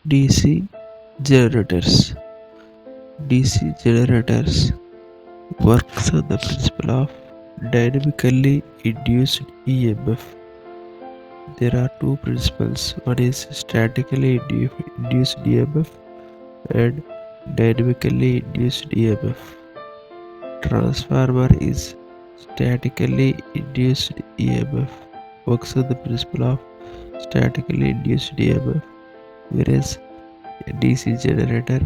DC generators. DC generators works on the principle of dynamically induced EMF. There are two principles. One is statically induced EMF and dynamically induced EMF. Transformer is statically induced EMF, works on the principle of statically induced EMF, whereas a DC generator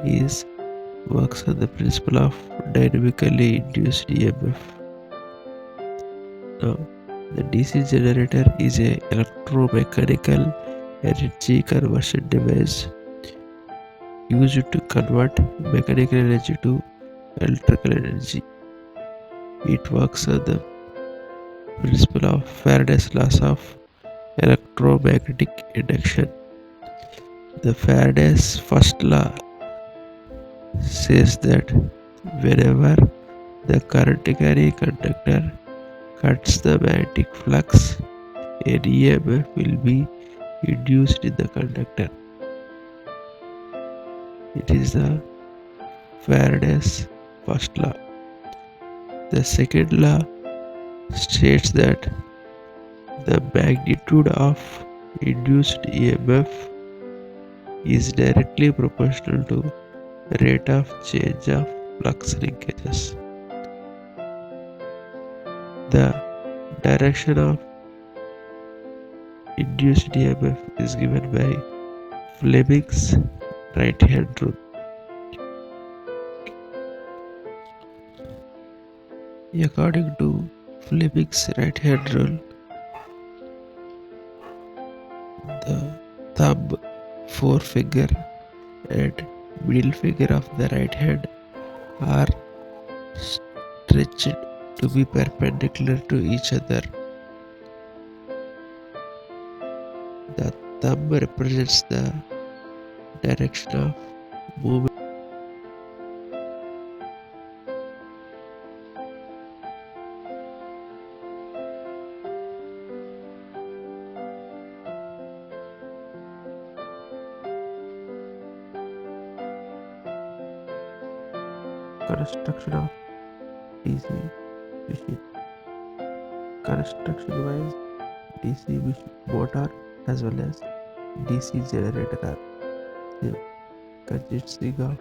is works on the principle of dynamically induced EMF. Now, the DC generator is a electromechanical energy conversion device used to convert mechanical energy to electrical energy. It works on the principle of Faraday's laws of electromagnetic induction. The Faraday's first law says that whenever the current carrying conductor cuts the magnetic flux, an EMF will be induced in the conductor. It is the Faraday's first law. The second law states that the magnitude of induced EMF is directly proportional to rate of change of flux linkages. The direction of induced EMF is given by Fleming's right hand rule. According to Fleming's right hand rule, the thumb, forefinger, and middle finger of the right hand are stretched to be perpendicular to each other. The thumb represents the direction of movement. Construction of DC machine. Construction wise, DC motor as well as DC generator are same, consisting of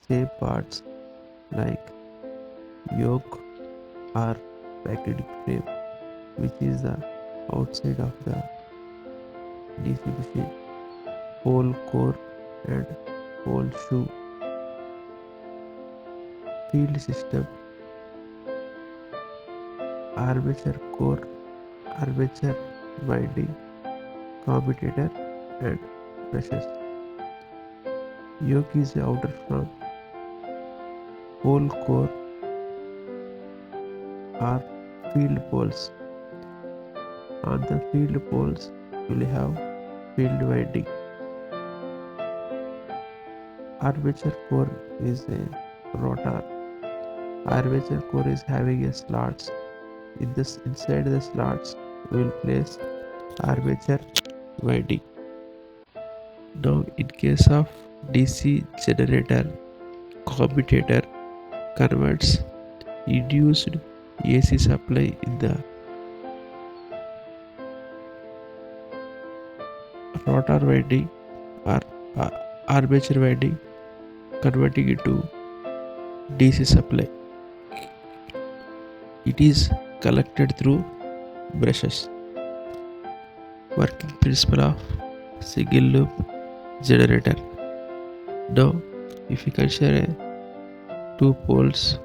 same parts like yoke or magnetic frame, which is the outside of the DC machine, pole core and pole shoe. Field system, armature core, armature winding, commutator and brushes. Yoke is the outer from pole core are field poles. On the field poles you will have field winding. Armature core is a rotor. Armature core is having a slots. Inside the slots we will place armature winding. Now in case of DC generator, commutator converts induced AC supply in the rotor winding or armature winding, converting it to DC supply. It is collected through brushes. Working principle of single loop generator. Now, if you consider two poles,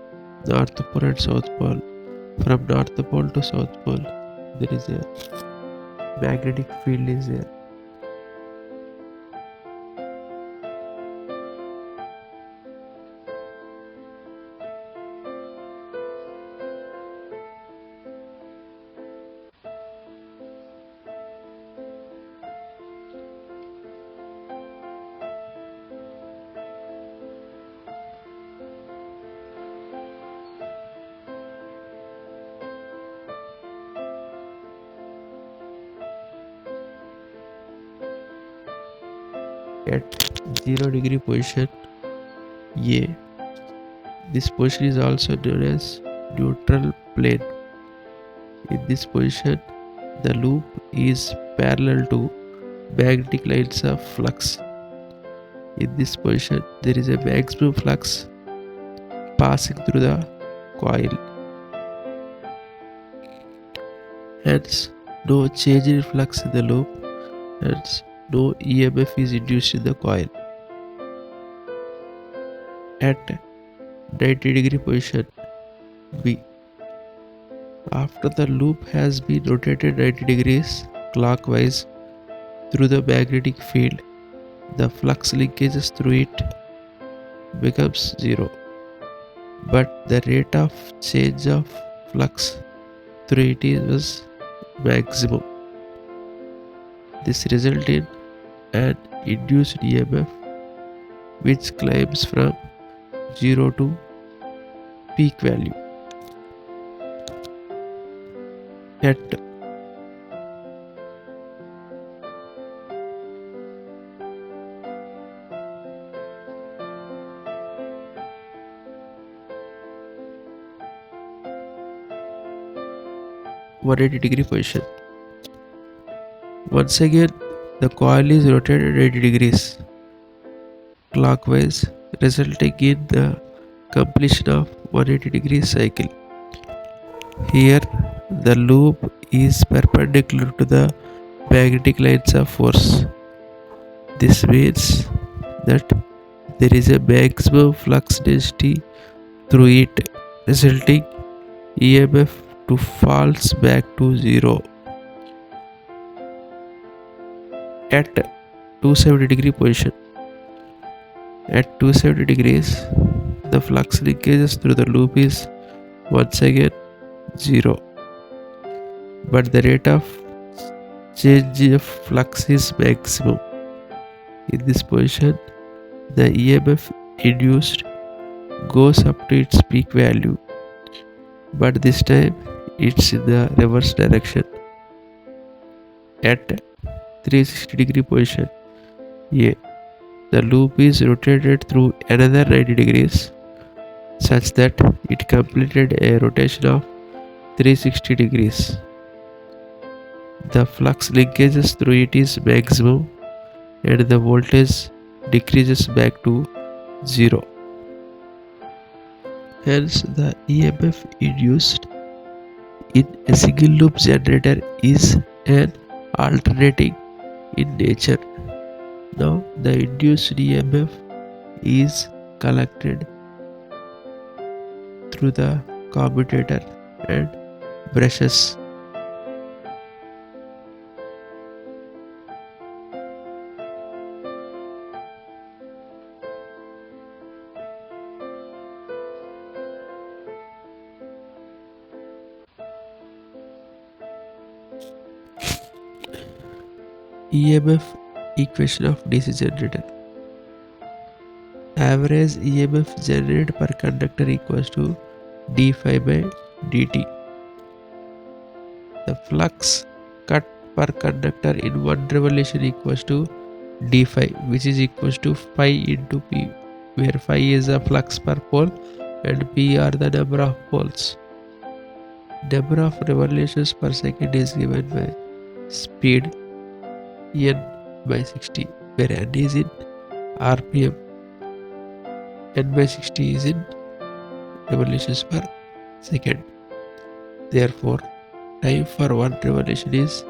north pole and south pole, from north pole to south pole, there is a magnetic field is there. at 0 degree position A. This position is also known as neutral plane. In this position, the loop is parallel to magnetic lines of flux. In this position, there is a maximum flux passing through the coil. Hence, no change in flux in the loop. Hence, no EMF is induced in the coil. At 90 degree position B. After the loop has been rotated 90 degrees clockwise through the magnetic field, the flux linkages through it becomes zero, but the rate of change of flux through it was maximum. This results in an induced EMF which climbs from 0 to peak value. At 180 degree position. Once again, the coil is rotated 80 degrees clockwise, resulting in the completion of 180 degree cycle. Here, the loop is perpendicular to the magnetic lines of force. This means that there is a maximum flux density through it, resulting EMF to falls back to zero. At 270 degree position. At 270 degrees, the flux linkages through the loop is once again zero, but the rate of change of flux is maximum. In this position, the EMF induced goes up to its peak value, but this time it's in the reverse direction. At 360 degree position A, the loop is rotated through another 90 degrees such that it completed a rotation of 360 degrees. The flux linkages through it is maximum and the voltage decreases back to zero. Hence, the EMF induced in a single loop generator is an alternating in nature. Now, the induced EMF is collected through the commutator and brushes. EMF equation of DC generator. Average EMF generated per conductor equals to d phi by dt. The flux cut per conductor in one revolution equals to d phi, which is equals to phi into p, where phi is the flux per pole and p are the number of poles. Number of revolutions per second is given by speed n by 60, where n is in rpm, n by 60 is in revolutions per second. Therefore, time for one revolution is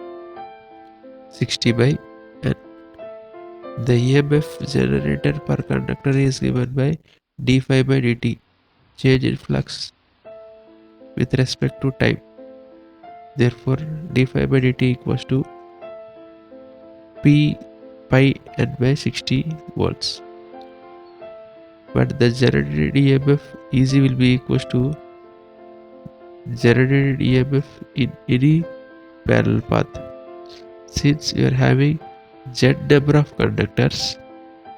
60 by n. The EMF generated per conductor is given by d phi by dt, change in flux with respect to time. Therefore, d phi by dt equals to p pi n by 60 volts. But the generated EMF Eg will be equals to generated EMF in any parallel path. Since you are having z number of conductors,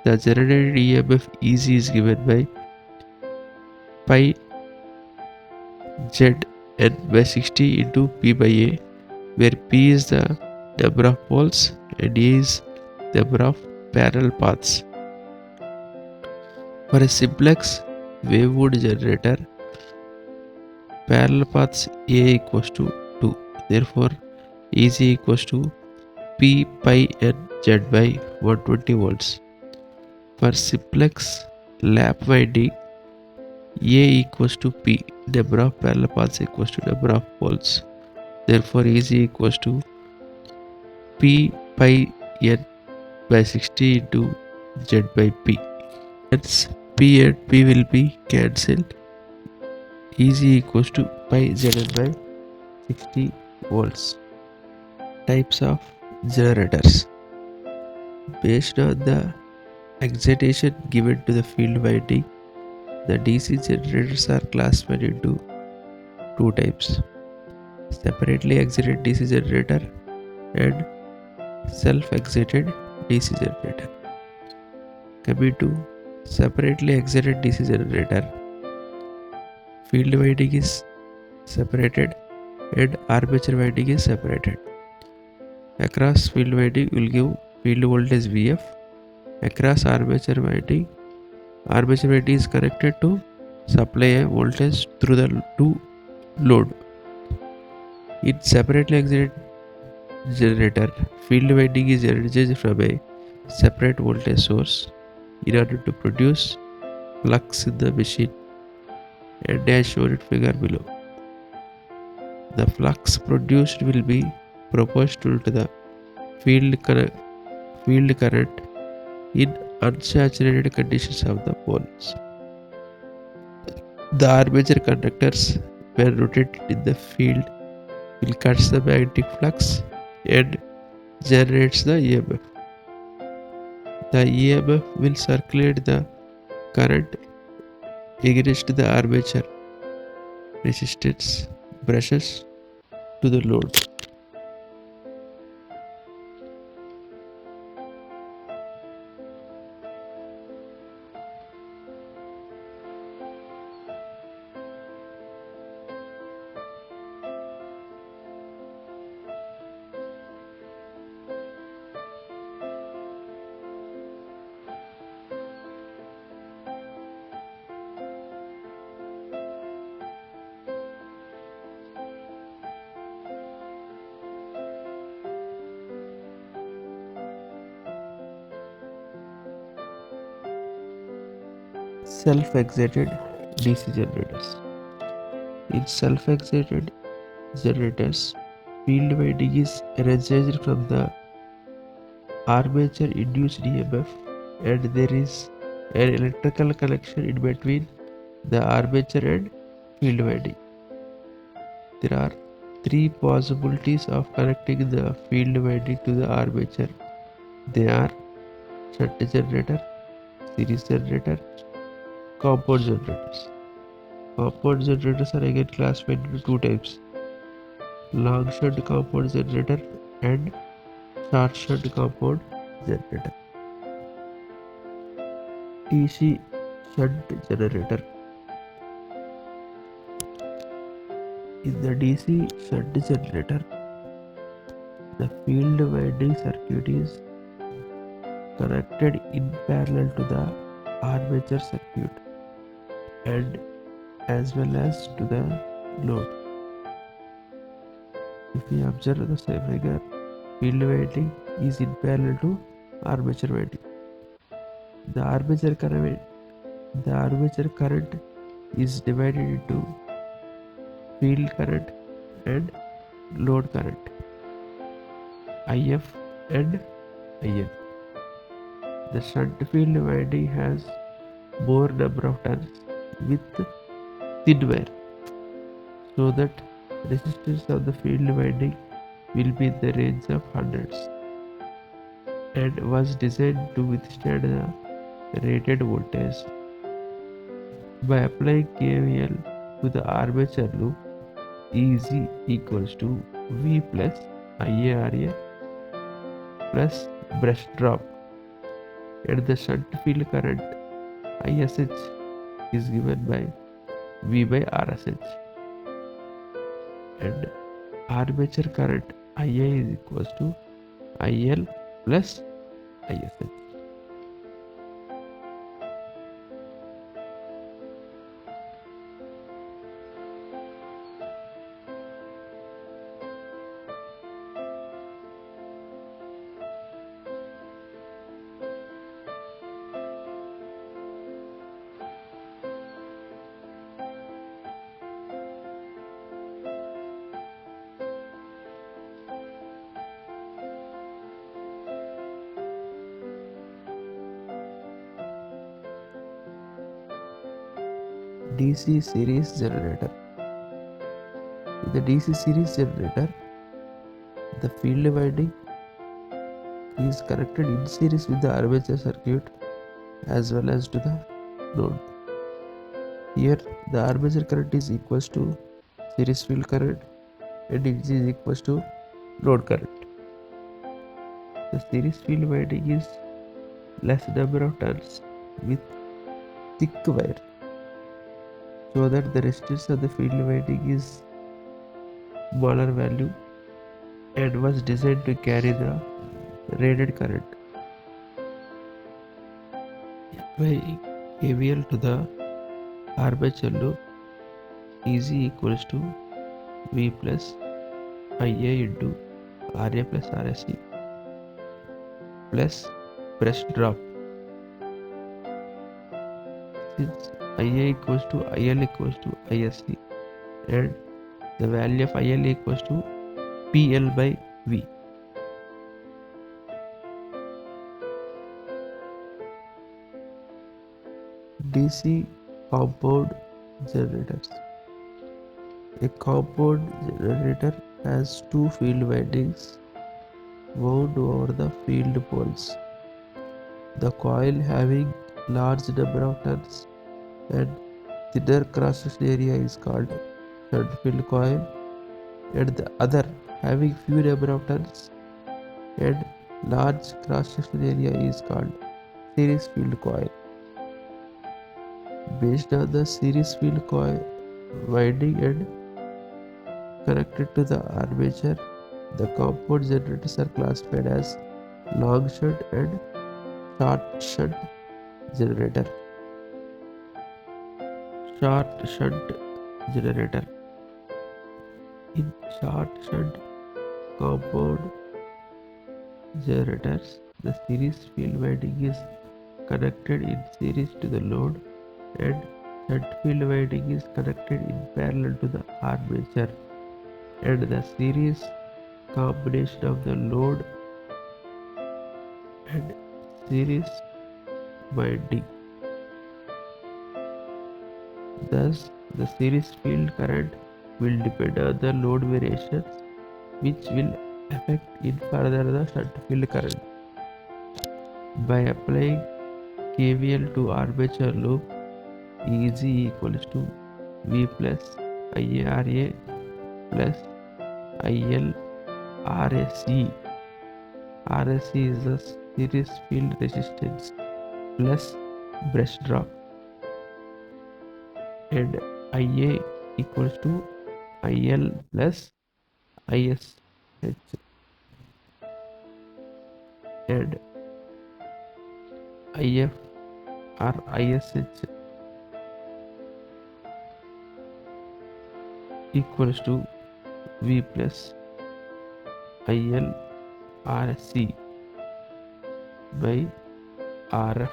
the generated EMF Eg is given by pi z n by 60 into p by a, where p is the number of poles and a is number of parallel paths. For a simplex wavewood generator, parallel paths A equals to 2. Therefore, EZ equals to P pi n Z by 120 volts. For simplex lap winding, A equals to P. Number of parallel paths equals to number of poles. Therefore, EZ equals to P pi n by 60 into Z by P. Hence, P and P will be cancelled. EZ equals to pi Zn by 60 volts. Types of generators. Based on the excitation given to the field winding, the DC generators are classified into two types: separately excited DC generator and self-excited DC generator. Coming to separately excited DC generator, field winding is separated and armature winding is separated. Across field winding will give field voltage Vf. Across armature winding is connected to supply a voltage through the load. In separately excited generator, field winding is energized from a separate voltage source in order to produce flux in the machine, and as shown in figure below. The flux produced will be proportional to the field current in unsaturated conditions of the poles. The armature conductors, when rotated in the field, will catch the magnetic flux and generates the EMF. The EMF will circulate the current against the armature resistance brushes to the load. Self-excited DC generators. In self-excited generators, field winding is energized from the armature induced EMF, and there is an electrical connection in between the armature and field winding. There are three possibilities of connecting the field winding to the armature. They are shunt generator, series generator, compound generators. Compound generators are again classified into two types: long shunt compound generator and short shunt compound generator. DC shunt generator. In the DC shunt generator, the field winding circuit is connected in parallel to the armature circuit and as well as to the load. If we observe the same figure, field winding is in parallel to armature winding. The armature current is divided into field current and load current, IF and IN. The shunt field winding has more number of turns with thin wire, so that resistance of the field winding will be in the range of hundreds and was designed to withstand the rated voltage. By applying KVL to the armature loop, EZ equals to V plus IARA plus brush drop, and the shunt field current ISH is given by V by RSH, and armature current IA is equals to IL plus ISH. DC series generator. In the DC series generator, the field winding is connected in series with the armature circuit as well as to the load. Here the armature current is equals to series field current and it is equals to load current. The series field winding is less number of turns with thick wire, so that the resistance of the field winding is smaller value and was designed to carry the rated current. Applying KVL to the armature loop is equals to V plus IA into RA plus RSC plus brush drop. Since IA equals to IL equals to ISC and the value of IL equals to PL by V. DC compound generators. A compound generator has two field windings wound over the field poles. The coil having large number of turns and thinner cross-section area is called shunt field coil, and the other having few number of turns and large cross-section area is called series field coil. Based on the series field coil winding and connected to the armature, the compound generators are classified as long shunt and short shunt generator. Short shunt generator. In short shunt compound generators, the series field winding is connected in series to the load and shunt field winding is connected in parallel to the armature, and the series combination of the load and series winding. Thus, the series field current will depend on the load variations, which will affect in further the shunt field current. By applying KVL to armature loop, EG equals to V plus IARA plus IL RSC. RSC is the series field resistance plus brush drop, and IA equals to IL plus ISH, and IF or ISH equals to V plus IL RC by RF.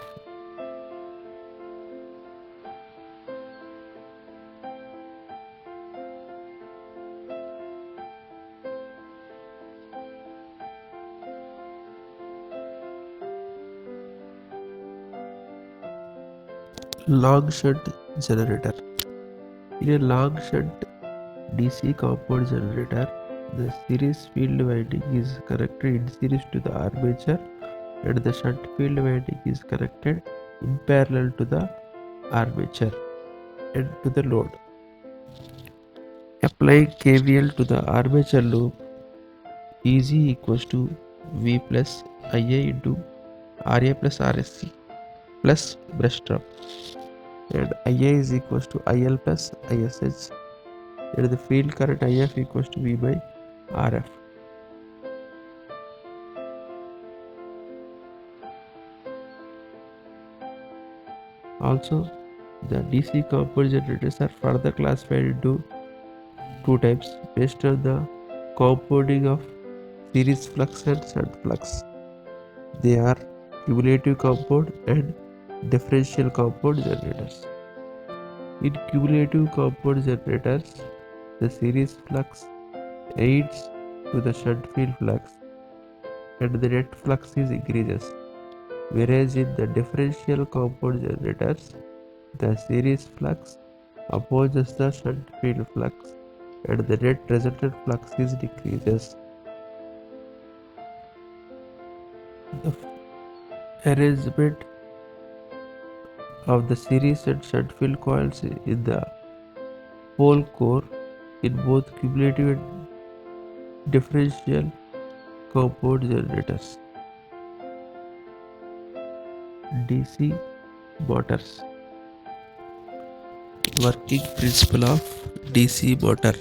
Long shunt generator. In a long shunt DC compound generator, the series field winding is connected in series to the armature and the shunt field winding is connected in parallel to the armature and to the load. Applying KVL to the armature loop, EG equals to V plus IA into RA plus RSC plus brush drop, and IA is equals to IL plus ISH, and the field current IF equals to V by RF. Also, the DC compound generators are further classified into two types based on the compounding of series flux and shunt flux. They are cumulative compound and differential compound generators. In cumulative compound generators, the series flux aids to the shunt field flux and the net flux is increases, whereas in the differential compound generators, the series flux opposes the shunt field flux and the net resultant flux is decreases. The arrangement of the series and shunt field coils in the pole core in both cumulative and differential compound generators. DC motors. Working principle of DC motor.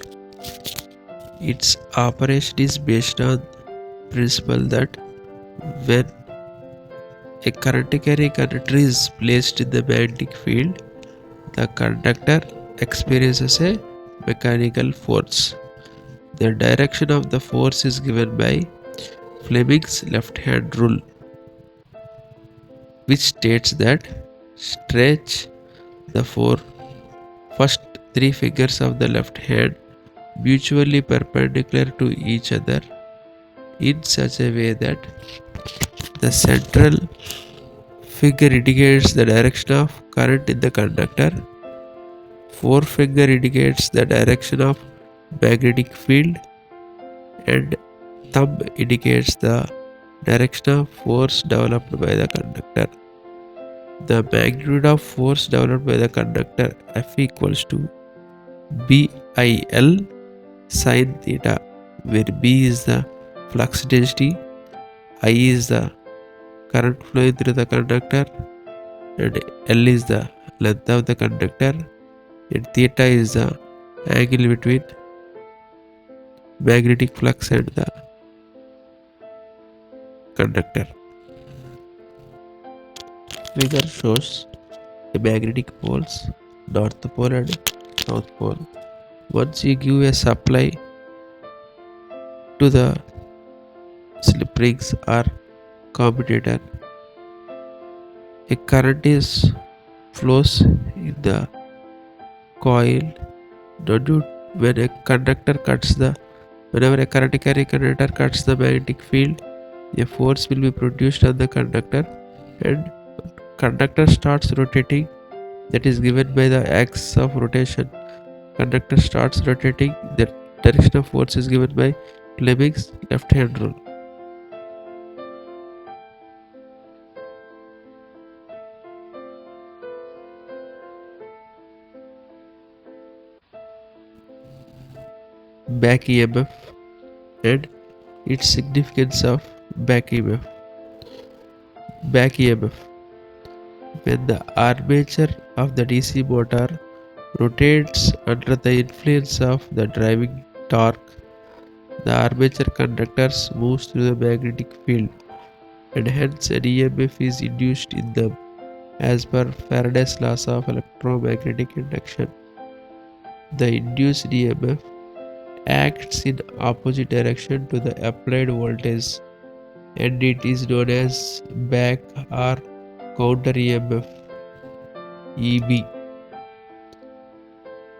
Its operation is based on principle that when a current carrying conductor is placed in the magnetic field, the conductor experiences a mechanical force. The direction of the force is given by Fleming's left-hand rule, which states that stretch the first three fingers of the left hand mutually perpendicular to each other in such a way that the central finger indicates the direction of current in the conductor, forefinger indicates the direction of magnetic field, and thumb indicates the direction of force developed by the conductor. The magnitude of force developed by the conductor F equals to BIL sin theta, where B is the flux density, I is the current flowing through the conductor, and L is the length of the conductor, and theta is the angle between magnetic flux and the conductor. Figure shows the magnetic poles, north pole and south pole. Once you give a supply to the slip rings or commutator, a current is flows in the coil. When a conductor cuts the whenever a current carrying conductor cuts the magnetic field, a force will be produced on the conductor, and conductor starts rotating. That is given by the axis of rotation. Conductor starts rotating. The direction of force is given by Fleming's left-hand rule. Back EMF and its significance of back EMF. Back EMF. When the armature of the DC motor rotates under the influence of the driving torque, the armature conductors moves through the magnetic field, and hence an EMF is induced in them as per Faraday's laws of electromagnetic induction. The induced EMF acts in opposite direction to the applied voltage, and it is known as back or counter EMF EB.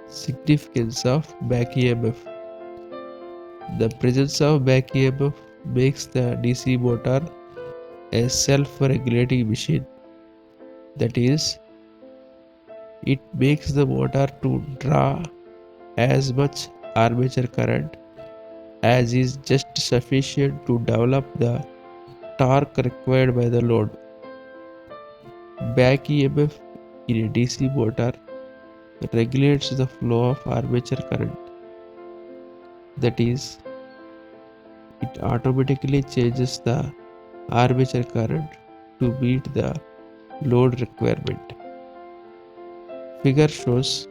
Significance of back EMF. The presence of back EMF makes the DC motor a self-regulating machine. That is, it makes the motor to draw as much armature current as is just sufficient to develop the torque required by the load. Back EMF in a DC motor regulates the flow of armature current. That is, it automatically changes the armature current to meet the load requirement. Figure shows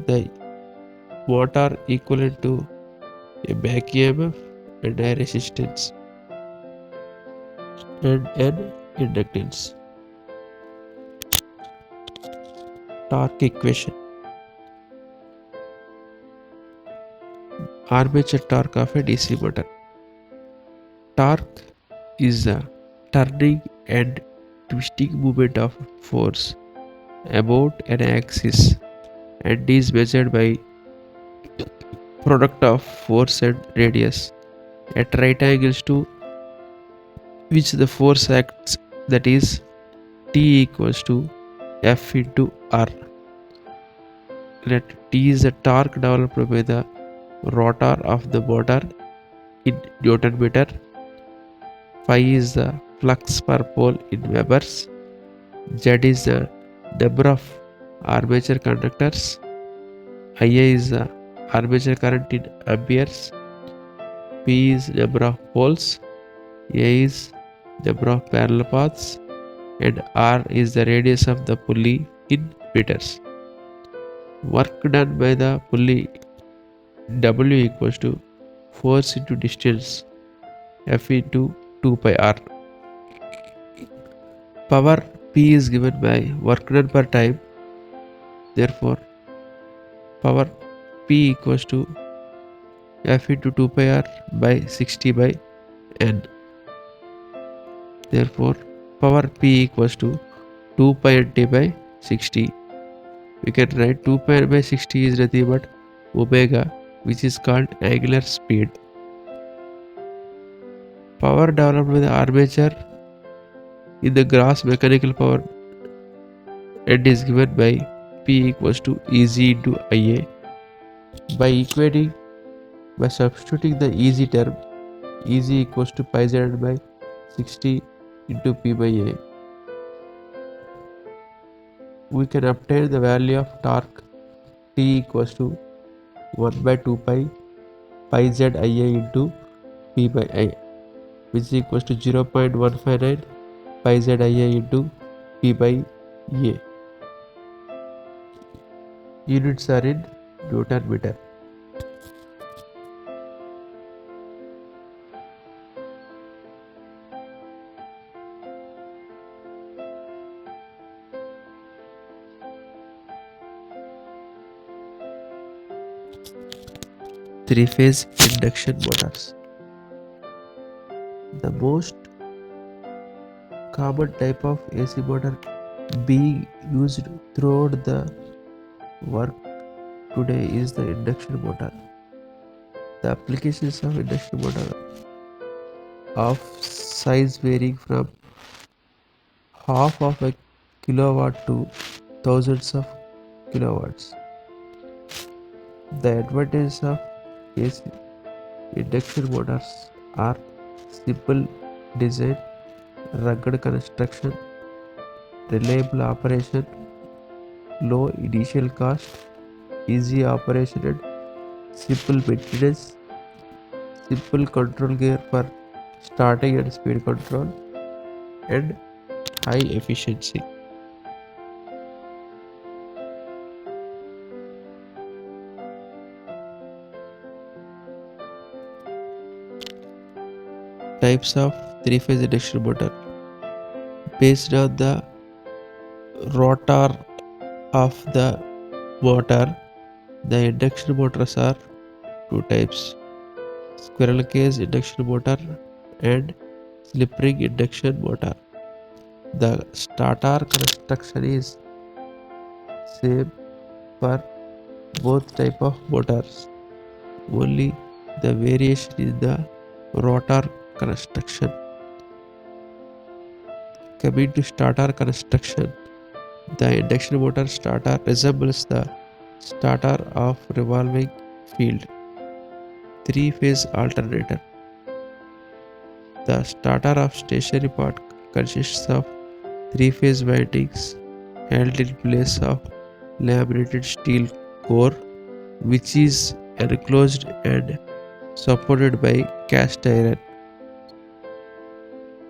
the motor equivalent to a back EMF and a resistance and an inductance. Torque equation. Armature torque of a DC motor. Torque is the turning and twisting movement of force about an axis and is measured by product of force and radius at right angles to which the force acts, that is T equals to F into R. Let T is the torque developed by the rotor of the motor in Newton meter. Phi is the flux per pole in Webers. Z is the number of armature conductors. Ia is the armature current in amperes. P is number of poles. A is number of parallel paths. And R is the radius of the pulley in meters. Work done by the pulley W equals to force into distance F into 2 pi R. Power P is given by work done per time. Therefore, power P equals to F into 2 pi R by 60 by N. Therefore, power P equals to 2 pi Nt by 60. We can write 2 pi N by 60 is nothing but omega, which is called angular speed. Power developed by the armature in the gross mechanical power and is given by P equals to Eg into Ia. By substituting the Eg term, Eg equals to pi z by 60 into P by A, we can obtain the value of torque T equals to 1 by 2 pi z Ia into P by I, which is equals to 0.159 pi z Ia into P by A. Units are in Newton meter. Three-phase induction motors. The most common type of AC motor being used throughout the world today is the induction motor. The applications of induction motor of size varying from half of a kilowatt to thousands of kilowatts. The advantages of AC induction motors are simple design, rugged construction, reliable operation, low initial cost, easy operation and simple maintenance, simple control gear for starting and speed control, and high efficiency. Types of three-phase induction motor. Based on the rotor of the motor, the induction motors are two types: squirrel cage induction motor and slip ring induction motor. The starter construction is same for both type of motors. Only the variation in the rotor construction. Coming to starter construction, the induction motor starter resembles the starter of revolving field. Three-phase alternator. The starter of stationary part consists of three-phase windings held in place of laminated steel core, which is enclosed and supported by cast iron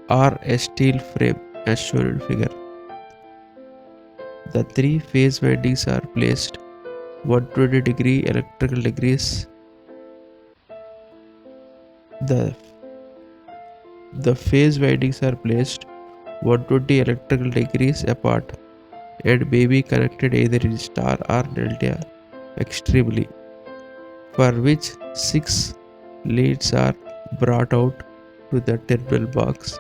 or a steel frame as shown in figure. The three-phase windings are placed 120 degree electrical degrees. The phase windings are placed 120 electrical degrees apart and may be connected either in star or delta extremely, for which 6 leads are brought out to the terminal box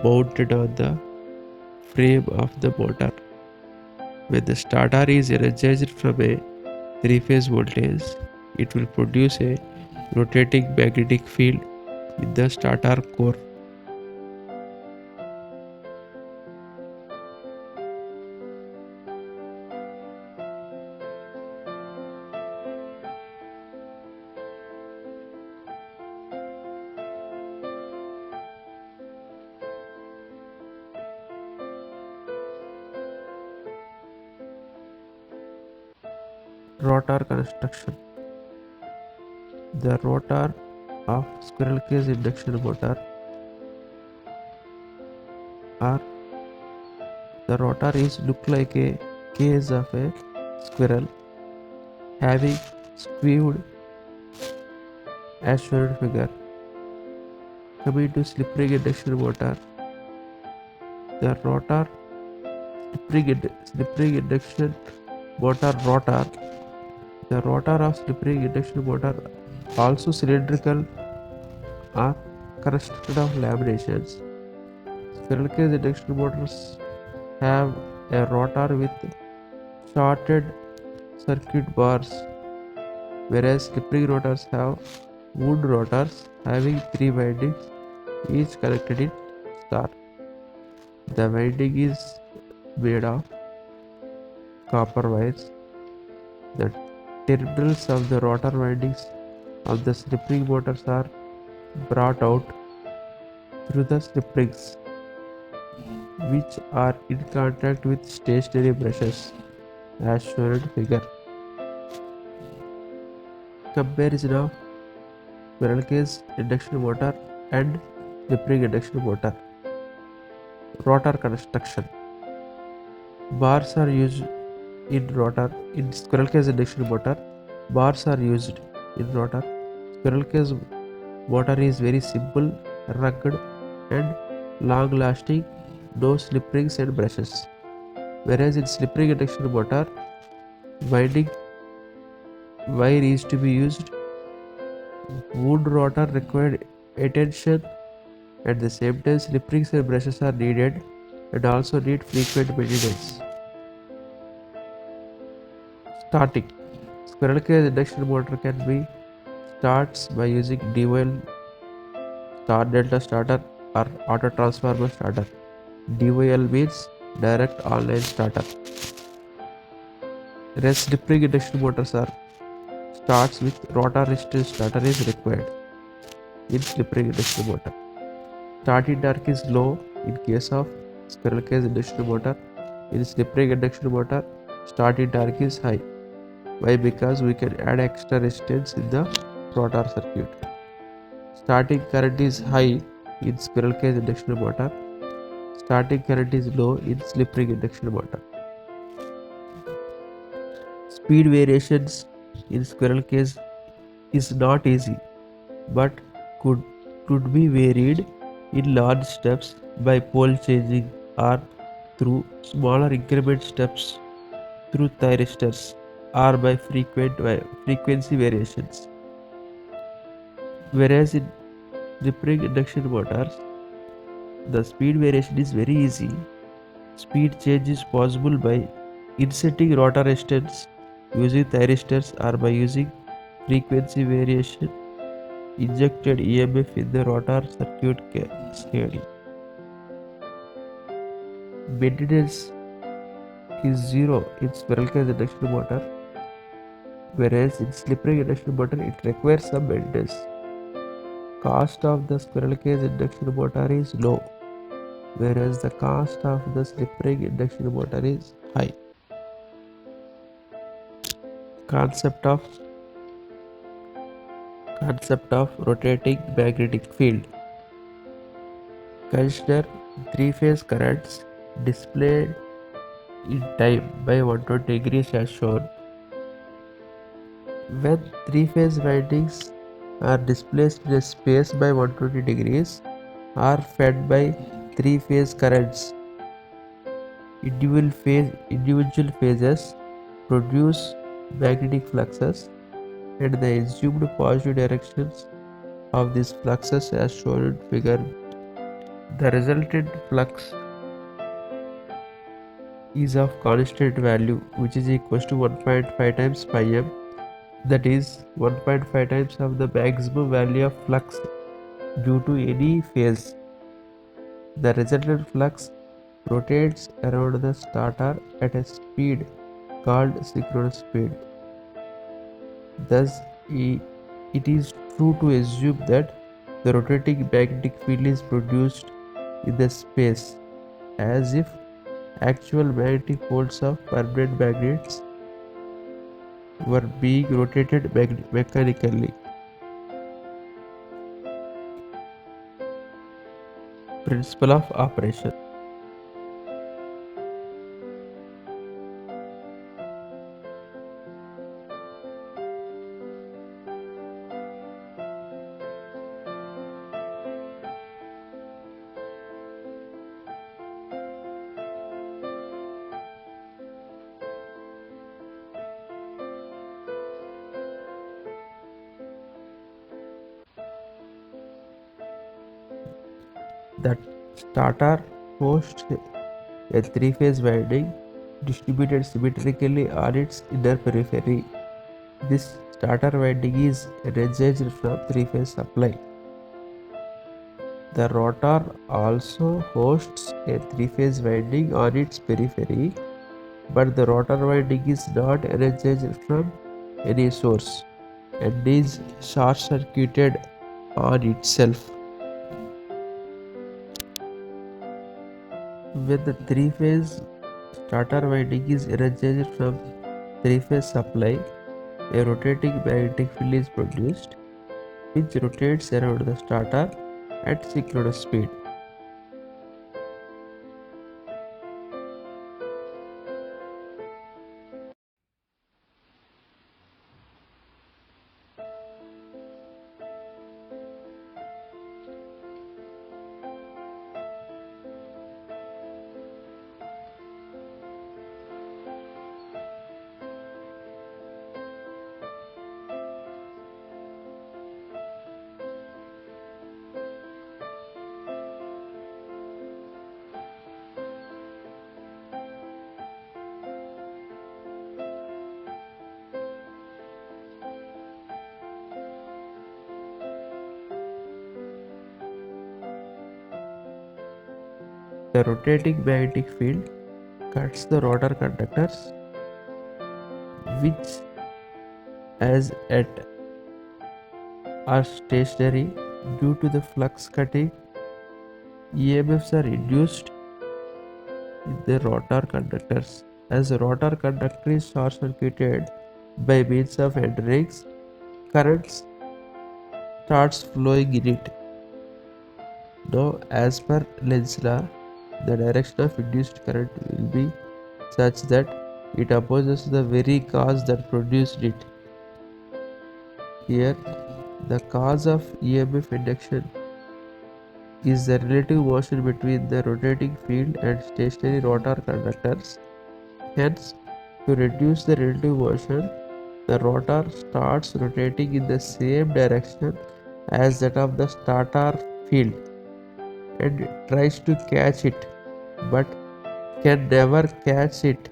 mounted on the frame of the motor. When the starter is energized from a three-phase voltage, it will produce a rotating magnetic field in the starter core. Rotor construction. The rotor of squirrel cage induction motor, or the rotor is look like a cage of a squirrel having skewed as shown figure. Coming to slip ring induction motor, the slip ring induction motor rotor. The rotor of slip ring induction motor, also cylindrical, are constructed of laminations. Squirrel cage induction motors have a rotor with shorted circuit bars, whereas slip ring rotors have wood rotors having 3 windings, each connected in star. The winding is made of copper wires. The terminals of the rotor windings of the slip ring motors are brought out through the slip rings, which are in contact with stationary brushes, as shown in figure. Comparison of squirrel cage induction motor and slip ring induction motor. Rotor construction. Bars are used in squirrel cage induction motor. Bars are used in rotor. Squirrel cage motor is very simple, rugged, and long lasting, no slip rings and brushes. Whereas in slip ring induction motor, winding wire is to be used. Wood rotor required attention. At the same time, slip rings and brushes are needed and also need frequent maintenance. Starting. Squirrel cage induction motor can be starts by using DOL star delta starter or auto transformer starter. DOL means direct online starter. Whereas slip ring induction motors are starts with rotor resistance starter is required in slip ring induction motor. Starting torque is low in case of squirrel cage induction motor. In slip ring induction motor, starting torque is high. Why? Because we can add extra resistance in the rotor circuit. Starting current is high in squirrel cage induction motor. Starting current is low in slip ring induction motor. Speed variations in squirrel cage is not easy, but could be varied in large steps by pole changing or through smaller increment steps through thyristors or by frequency variations. Whereas in slip ring induction motors, the speed variation is very easy. Speed change is possible by inserting rotor resistance using thyristors or by using frequency variation injected EMF in the rotor circuit cascading. Maintenance is zero in squirrel cage induction motor, whereas in slip ring induction motor it requires some maintenance. Cost of the squirrel cage induction motor is low, whereas the cost of the slip ring induction motor is high. Concept of rotating magnetic field. Consider three-phase currents displayed in time by 120 degrees as shown. When three-phase windings are displaced in a space by 120 degrees are fed by three-phase currents. Individual phases produce magnetic fluxes and the assumed positive directions of these fluxes as shown in figure. The resultant flux is of constant value, which is equals to 1.5 times pi m, that is 1.5 times of the maximum value of flux due to any phase. The resultant flux rotates around the stator at a speed called synchronous speed. Thus, it is true to assume that the rotating magnetic field is produced in the space as if actual magnetic poles of permanent magnets were being rotated mechanically. Principle of operation. The starter hosts a three-phase winding distributed symmetrically on its inner periphery. This starter winding is energized from three-phase supply. The rotor also hosts a three-phase winding on its periphery, but the rotor winding is not energized from any source and is short-circuited on itself. When the three-phase starter winding is energized from three-phase supply, a rotating magnetic field is produced, which rotates around the starter at synchronous speed. The rotating magnetic field cuts the rotor conductors, which, as at are stationary due to the flux cutting. EMFs are induced in the rotor conductors. As the rotor conductor is short circuited by means of end rings, currents starts flowing in it. Now, as per Lenz's law, the direction of induced current will be such that it opposes the very cause that produced it. Here, the cause of EMF induction is the relative motion between the rotating field and stationary rotor conductors. Hence, to reduce the relative motion, the rotor starts rotating in the same direction as that of the starter field and tries to catch it, but can never catch it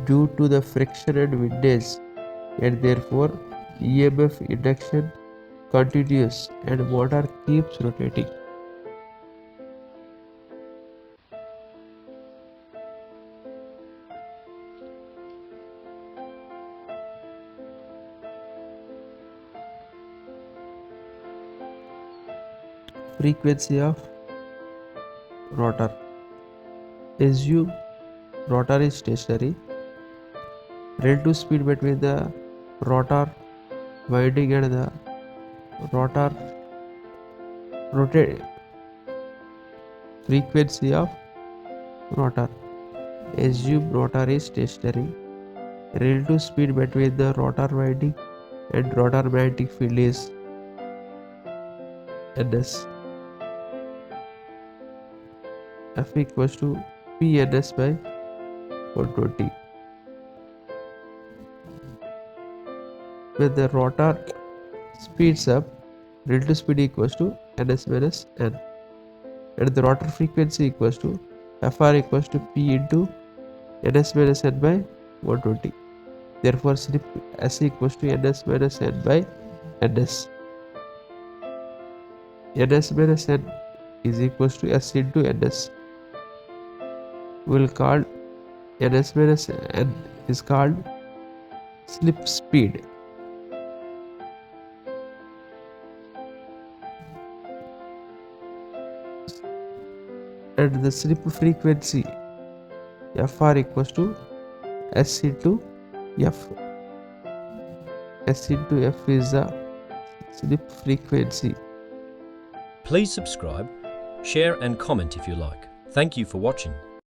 due to the friction and windage, and therefore EMF induction continues and motor keeps rotating. Frequency of rotor. Assume rotor is stationary. Relative speed between the rotor winding and the rotor rotate. Frequency of rotor. Assume rotor is stationary. Relative speed between the rotor winding and rotor magnetic field is ns. F equals to Pns by 120. When the rotor speeds up, relative speed equals to ns minus n, and the rotor frequency equals to Fr equals to P into ns minus n by 120. Therefore, slip S equals to ns minus n by ns. Ns minus n is equals to S into ns. We will call ns minus n is called slip speed. And the slip frequency Fr equals to S into F. S into F is the slip frequency. Please subscribe, share and comment if you like. Thank you for watching.